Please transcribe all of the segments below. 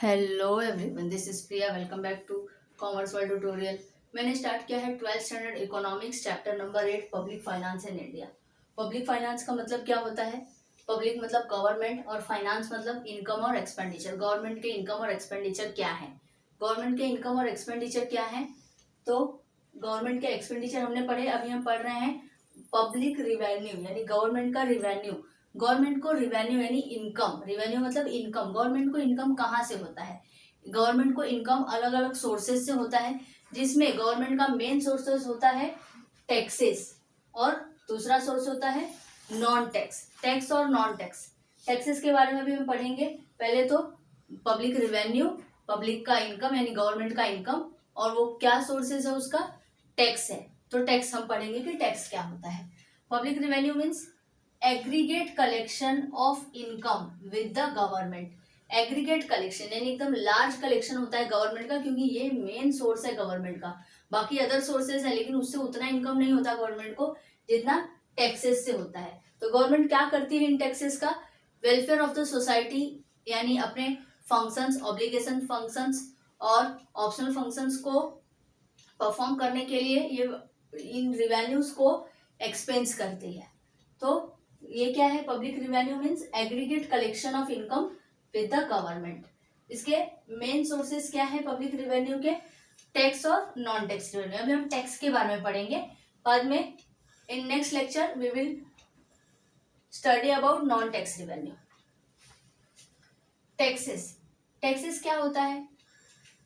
Hello everyone, this is Priya. Welcome back to commerce world tutorial. मैंने start किया है 12th standard economics chapter number 8 public finance in India. Public finance का मतलब क्या होता है? पब्लिक मतलब गवर्नमेंट और फाइनेंस मतलब इनकम और एक्सपेंडिचर। गवर्नमेंट के इनकम और एक्सपेंडिचर क्या है? गवर्नमेंट के इनकम और एक्सपेंडिचर क्या है? तो गवर्नमेंट के एक्सपेंडिचर हमने पढ़े, अभी हम पढ़ रहे हैं पब्लिक रिवेन्यू यानी गवर्नमेंट का रिवेन्यू। गवर्नमेंट को रिवेन्यू यानी इनकम, रिवेन्यू मतलब इनकम। गवर्नमेंट को इनकम कहाँ से होता है? गवर्नमेंट को इनकम अलग अलग सोर्सेज से होता है, जिसमें गवर्नमेंट का मेन सोर्सेज होता है टैक्सेस और दूसरा सोर्स होता है नॉन टैक्स। टैक्स और नॉन टैक्स, टैक्सेस के बारे में भी हम पढ़ेंगे। पहले तो पब्लिक रिवेन्यू, पब्लिक का इनकम यानी गवर्नमेंट का इनकम, और वो क्या सोर्सेज है उसका? टैक्स है। तो टैक्स हम पढ़ेंगे कि टैक्स क्या होता है। Public revenue means aggregate collection of income with the government. Aggregate collection यानी एकदम लार्ज कलेक्शन होता है गवर्नमेंट का, क्योंकि ये मेन सोर्स है गवर्नमेंट का। बाकी अदर सोर्सेज है लेकिन उससे उतना इनकम नहीं होता गवर्नमेंट को जितना टैक्सेस से होता है। तो गवर्नमेंट क्या करती है इन टैक्सेस का? वेलफेयर ऑफ द सोसाइटी यानी अपने फंक्शंस, ऑब्लिगेशन फंक्शंस और ऑप्शनल फंक्शंस को परफॉर्म करने के लिए ये इन रिवेन्यूज को एक्सपेंस करती है। तो ये क्या है? Public revenue means aggregate collection of income with the government. इसके मेन सोर्सेस क्या है पब्लिक रिवेन्यू के? टैक्स और नॉन टैक्स रिवेन्यू। अभी हम टैक्स के बारे में पढ़ेंगे बाद में। In next lecture we will study about non tax revenue. Taxes, taxes क्या होता है?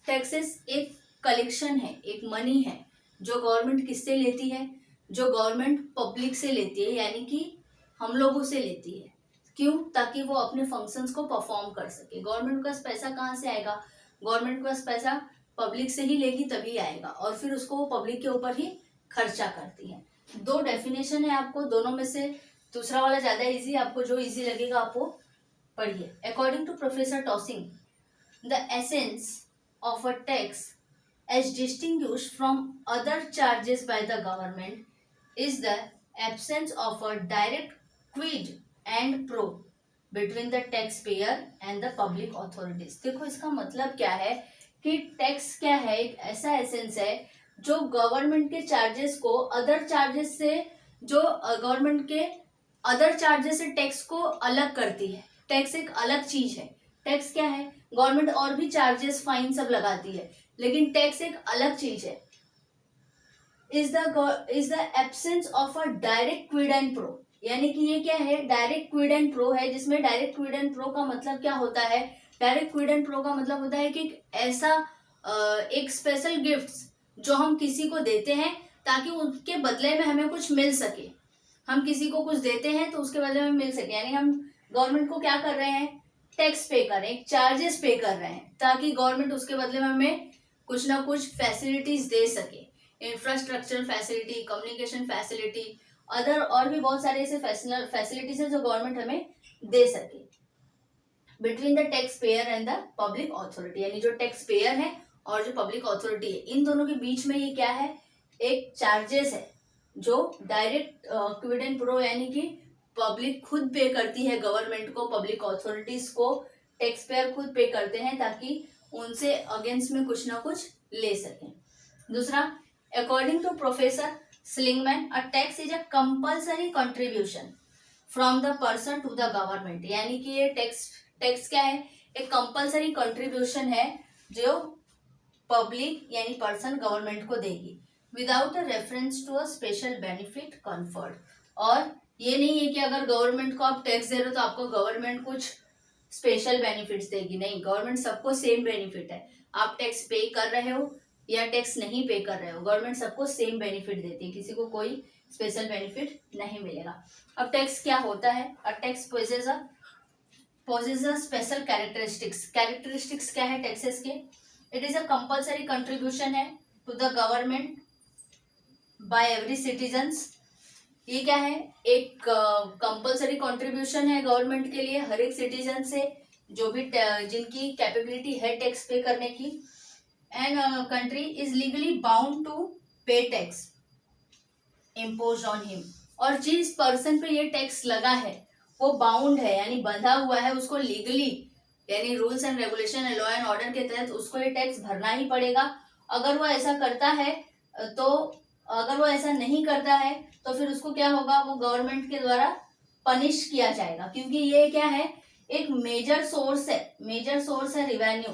टैक्सेस एक कलेक्शन है, एक मनी है जो गवर्नमेंट किससे लेती है? जो गवर्नमेंट पब्लिक से लेती है, यानी कि हम लोगों से लेती है। क्यों? ताकि वो अपने फंक्शंस को परफॉर्म कर सके। गवर्नमेंट के पास पैसा कहाँ से आएगा? गवर्नमेंट के पास पैसा पब्लिक से ही लेगी तभी आएगा, और फिर उसको वो पब्लिक के ऊपर ही खर्चा करती है। दो डेफिनेशन है, आपको दोनों में से दूसरा वाला ज्यादा इजी, आपको जो इजी लगेगा आप वो पढ़िए। According to professor Taussig, the essence of a tax as distinguished from other charges by the government is the absence of a direct quid and pro between the taxpayer and the public authorities। देखो इसका मतलब क्या है कि tax क्या है? एक ऐसा एसेंस है जो गवर्नमेंट के चार्जेस को अदर चार्जेस से, जो गवर्नमेंट के अदर चार्जेस से टैक्स को अलग करती है। टैक्स एक अलग चीज है। टैक्स क्या है? गवर्नमेंट और भी चार्जेस, फाइन सब लगाती है, लेकिन टैक्स एक अलग चीज है। Is the absence of a direct quid and pro, यानी कि ये क्या है? डायरेक्ट क्विड एंड प्रो है, जिसमें डायरेक्ट क्विड एंड प्रो का मतलब क्या होता है? डायरेक्ट क्विड एंड प्रो का मतलब होता है कि ऐसा एक स्पेशल गिफ्ट्स जो हम किसी को देते हैं ताकि उसके बदले में हमें कुछ मिल सके। हम किसी को कुछ देते हैं तो उसके बदले में मिल सके, यानी हम गवर्नमेंट को क्या कर रहे हैं? टैक्स पे कर रहे हैं, चार्जेस पे कर रहे हैं, ताकि गवर्नमेंट उसके बदले में हमें कुछ ना कुछ फैसिलिटीज दे सके। Infrastructure facility, communication facility, other और भी बहुत सारे ऐसे फैसिलिटीज है जो गवर्नमेंट हमें दे सके। Between the tax payer and the public authority, यानी जो टैक्स पेयर है और जो पब्लिक अथॉरिटी है, इन दोनों के बीच में ये क्या है? एक चार्जेस है जो डायरेक्ट क्विड एंड प्रो, यानी कि पब्लिक खुद पे करती है गवर्नमेंट को, पब्लिक अथॉरिटीज को टैक्स पेयर खुद पे करते हैं ताकि उनसे अगेंस्ट में कुछ ना कुछ ले सकें। दूसरा, according to professor Seligman, a tax is a compulsory contribution from the person to the government, यानी कि ये टैक्स क्या है? एक कंपल्सरी कंट्रीब्यूशन है जो पब्लिक यानी पर्सन गवर्नमेंट को देगी, without a reference to a special benefit conferred. और ये नहीं है कि अगर गवर्नमेंट को आप टैक्स दे रहे हो तो आपको गवर्नमेंट कुछ स्पेशल बेनिफिट्स देगी, नहीं। गवर्नमेंट सबको सेम बेनिफिट है। आप टैक्स पे कर रहे हो या टैक्स नहीं पे कर रहे हो, गवर्नमेंट सबको सेम बेनिफिट देती है, किसी को कोई स्पेशल बेनिफिट नहीं मिलेगा। अब टैक्स क्या होता है? A tax possess special characteristics. Characteristics क्या है टैक्सेस के? It is a compulsory contribution है to the government by every citizens. ये क्या है? एक कंपल्सरी कंट्रीब्यूशन है गवर्नमेंट के लिए हर एक सिटीजन से, जो भी जिनकी कैपेबिलिटी है टैक्स पे करने की। And country is legally bound to pay tax impose on him, और जिस पर्सन पे ये टैक्स लगा है वो बाउंड है यानी बंधा हुआ है, उसको लीगली यानी rules and regulation, law and order के तहत उसको ये टैक्स भरना ही पड़ेगा। अगर वो ऐसा करता है तो, अगर वो ऐसा नहीं करता है तो फिर उसको क्या होगा, वो गवर्नमेंट के द्वारा पनिश किया जाएगा, क्योंकि ये क्या है, एक मेजर सोर्स है रिवेन्यू।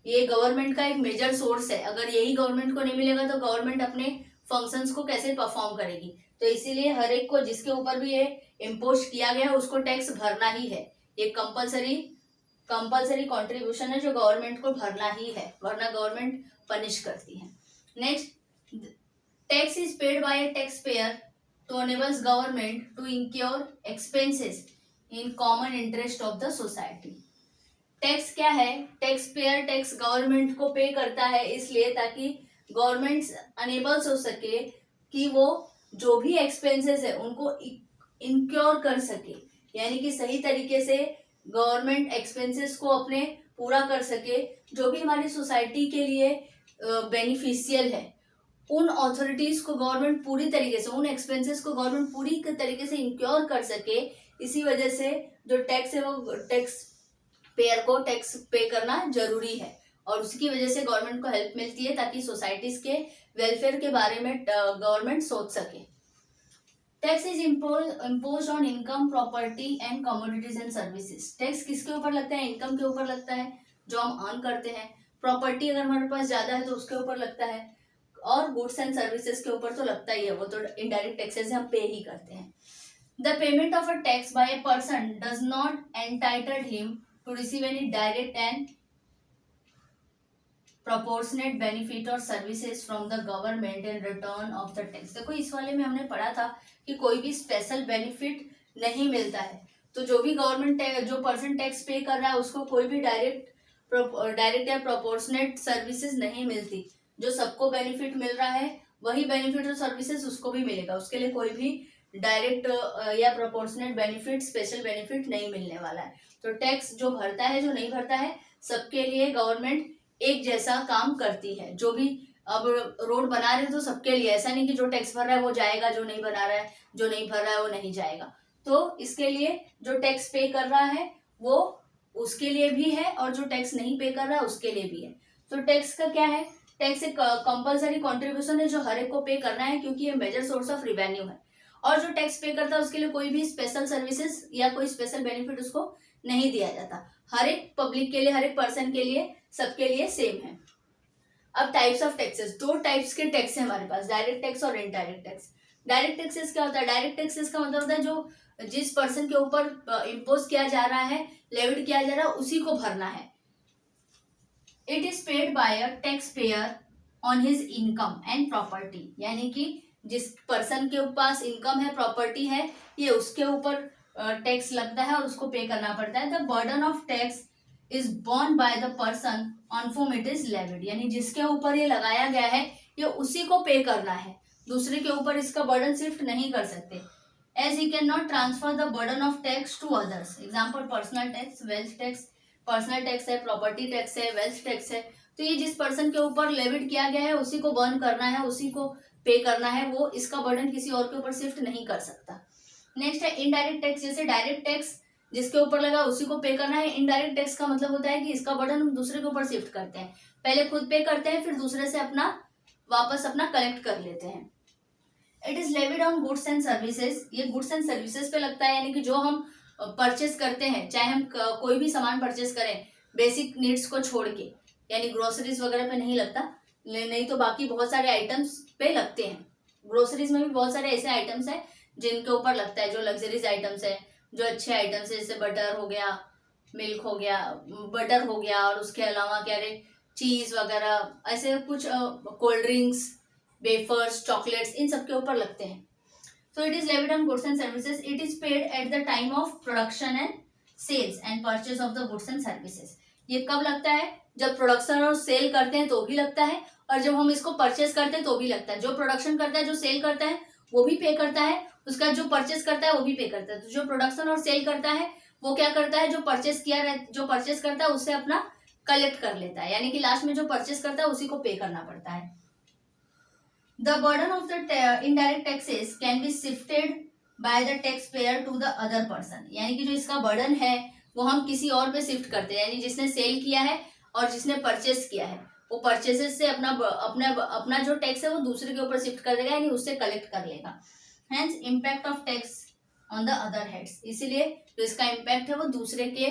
ये गवर्नमेंट का एक मेजर सोर्स है। अगर यही गवर्नमेंट को नहीं मिलेगा तो गवर्नमेंट अपने फंक्शंस को कैसे परफॉर्म करेगी। तो इसीलिए हर एक को जिसके ऊपर भी ये इम्पोज किया गया है उसको टैक्स भरना ही है। ये कंपलसरी कंट्रीब्यूशन है जो गवर्नमेंट को भरना ही है, वरना गवर्नमेंट पनिश करती है। Next, tax is paid by a tax payer to enables government to incur expenses in common interest of the society. Tax क्या है, टैक्स पेयर टैक्स गवर्नमेंट को पे करता है इसलिए ताकि गवर्नमेंट अनेबल्स हो सके कि वो जो भी एक्सपेंसेस है उनको इंक्योर कर सके, यानी कि सही तरीके से गवर्नमेंट एक्सपेंसेस को अपने पूरा कर सके। जो भी हमारी सोसाइटी के लिए बेनिफिशियल है उन अथॉरिटीज को गवर्नमेंट पूरी तरीके से, उन एक्सपेंसेस को गवर्नमेंट पूरी तरीके से इंक्योर कर सके। इसी वजह से जो टैक्स है वो टैक्स पेयर को टैक्स पे करना जरूरी है, और उसकी वजह से गवर्नमेंट को हेल्प मिलती है ताकि सोसाइटीज के वेलफेयर के बारे में गवर्नमेंट सोच सके। Tax is impose on income, property and commodities and services. Tax किसके ऊपर लगता है, इनकम के ऊपर लगता है जो हम अर्न करते हैं, प्रॉपर्टी अगर हमारे पास ज्यादा है तो उसके ऊपर लगता है, और गुड्स एंड सर्विसेज के ऊपर तो लगता ही है, वो तो इनडायरेक्ट टैक्सेस हम पे ही करते हैं। The payment of a tax by a person does not entitle him to receive any direct and proportionate benefit or services from the government in return of the tax। देखो इस वाले में हमने पढ़ा था कि कोई भी स्पेशल बेनिफिट नहीं मिलता है, तो जो भी गवर्नमेंट जो पर्सन टैक्स पे कर रहा है उसको कोई भी डायरेक्ट या प्रोपोर्शनेट सर्विसेज नहीं मिलती। जो सबको बेनिफिट मिल रहा है वही बेनिफिट और सर्विसेज उसको भी मिलेगा, उसके लिए कोई भी डायरेक्ट या प्रोपोर्शनेट बेनिफिट, स्पेशल बेनिफिट नहीं मिलने वाला है। तो टैक्स जो भरता है जो नहीं भरता है सबके लिए गवर्नमेंट एक जैसा काम करती है। जो भी अब रोड बना रहे हैं तो सबके लिए, ऐसा नहीं कि जो टैक्स भर रहा है वो जाएगा, जो नहीं बना रहा है, जो नहीं भर रहा है वो नहीं जाएगा। तो इसके लिए जो टैक्स पे कर रहा है वो उसके लिए भी है, और जो टैक्स नहीं पे कर रहा है उसके लिए भी है। तो टैक्स का क्या है, टैक्स एक कंपलसरी कॉन्ट्रीब्यूशन है जो हर एक को पे करना है, क्योंकि ये मेजर सोर्स ऑफ रिवेन्यू है। और जो टैक्स पे करता है उसके लिए कोई भी स्पेशल सर्विसेज या कोई स्पेशल बेनिफिट उसको नहीं दिया जाता। हर एक पब्लिक के लिए, हर एक पर्सन के लिए, सबके लिए सेम है। अब टाइप्स ऑफ टैक्सेस, दो टाइप्स के टैक्स है हमारे पास, डायरेक्ट टैक्स और इनडायरेक्ट टैक्स। डायरेक्ट टैक्सेस क्या होता है, डायरेक्ट टैक्सेस का मतलब होता है जो जिस पर्सन के ऊपर इम्पोज किया जा रहा है, लेविड किया जा रहा है, उसी को भरना है। It is paid by a tax pair on his income and property, यानी कि जिस पर्सन के पास इनकम है, प्रॉपर्टी है, ये उसके ऊपर टैक्स लगता है और उसको पे करना पड़ता है। The burden of tax is borne by the person on whom it is levied, यानी जिसके ऊपर ये लगाया गया है ये उसी को पे करना है, दूसरे के ऊपर इसका बर्डन शिफ्ट नहीं कर सकते। As he can not transfer the burden of tax to others. Example personal tax, wealth tax, personal tax है, प्रॉपर्टी टैक्स है, वेल्थ टैक्स है। तो ये जिस पर्सन के ऊपर लेविड किया गया है उसी को बर्न करना है, उसी को पे करना है, वो इसका बर्डन किसी और के ऊपर शिफ्ट नहीं कर सकता। नेक्स्ट है इनडायरेक्ट टैक्स। जैसे डायरेक्ट टैक्स जिसके ऊपर लगा उसी को पे करना है, इनडायरेक्ट टैक्स का मतलब होता है कि इसका बर्डन हम दूसरे के ऊपर शिफ्ट करते हैं, पहले खुद पे करते हैं फिर दूसरे से अपना वापस अपना कलेक्ट कर लेते हैं। It is levied on goods and services, ये गुड्स एंड सर्विसेज पे लगता है, यानी कि जो हम परचेस करते हैं, चाहे हम कोई भी सामान परचेस करें बेसिक नीड्स को छोड़ के, यानी ग्रोसरीज वगैरह पे नहीं लगता, नहीं तो बाकी बहुत सारे आइटम्स पे लगते हैं। ग्रोसरीज में भी बहुत सारे ऐसे आइटम्स हैं जिनके ऊपर लगता है, जो लग्जरीज आइटम्स है, जो अच्छे आइटम्स है, जैसे बटर हो गया, मिल्क हो गया, बटर हो गया, और उसके अलावा क्या रे चीज वगैरह, ऐसे कुछ कोल्ड ड्रिंक्स, वेफर्स, चॉकलेट्स, इन सब के ऊपर लगते हैं। So it is levied on goods and services. It is paid at the time of production and sales and purchase of the goods and services. ये कब लगता है, जब प्रोडक्शन और सेल करते हैं तो भी लगता है, और जब हम इसको परचेस करते हैं तो भी लगता है। जो प्रोडक्शन करता है, जो सेल करता है वो भी पे करता है, उसका जो परचेस करता है वो भी पे करता है। तो जो प्रोडक्शन और सेल करता है वो क्या करता है, जो परचेस करता है उससे अपना कलेक्ट कर लेता है, यानी कि लास्ट में जो परचेस करता है उसी को पे करना पड़ता है। The burden of the indirect taxes can be shifted by the taxpayer to the other person, यानी कि जो इसका बर्डन है वो हम किसी और पे शिफ्ट करते हैं, यानी जिसने सेल किया है और जिसने परचेस किया है वो परचेसेस से अपना अपना अपना जो टैक्स है वो दूसरे के ऊपर शिफ्ट कर देगा, यानी उससे कलेक्ट कर लेगा। Hence impact of tax on the other heads, इसीलिए जो इसका इम्पैक्ट है वो दूसरे के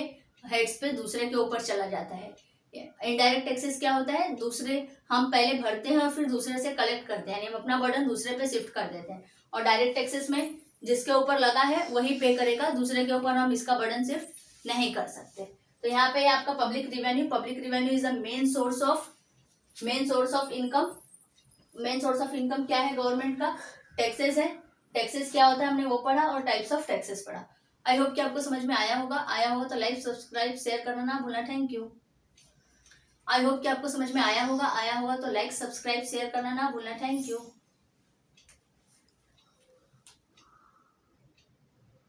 हेड्स पे, दूसरे के ऊपर चला जाता है। इनडायरेक्ट टैक्सेस क्या होता है, दूसरे हम पहले भरते हैं और फिर दूसरे से कलेक्ट करते हैं, यानी हम अपना बर्डन दूसरे पे शिफ्ट कर देते हैं। और डायरेक्ट टैक्सेस में जिसके ऊपर लगा है वही पे करेगा, दूसरे के ऊपर हम इसका बर्डन शिफ्ट नहीं कर सकते। तो यहाँ पे आपका public revenue is the main source of income. Main source of income क्या है गवर्नमेंट का, टैक्सेस है। टैक्सेस क्या होता है हमने वो पढ़ा, और टाइप्स ऑफ टैक्सेस पढ़ा। आई होप कि आपको समझ में आया होगा तो लाइक सब्सक्राइब शेयर करना ना भूलना। Thank you. आई होप कि आपको समझ में आया होगा तो लाइक सब्सक्राइब शेयर करना ना भूलना। Thank you.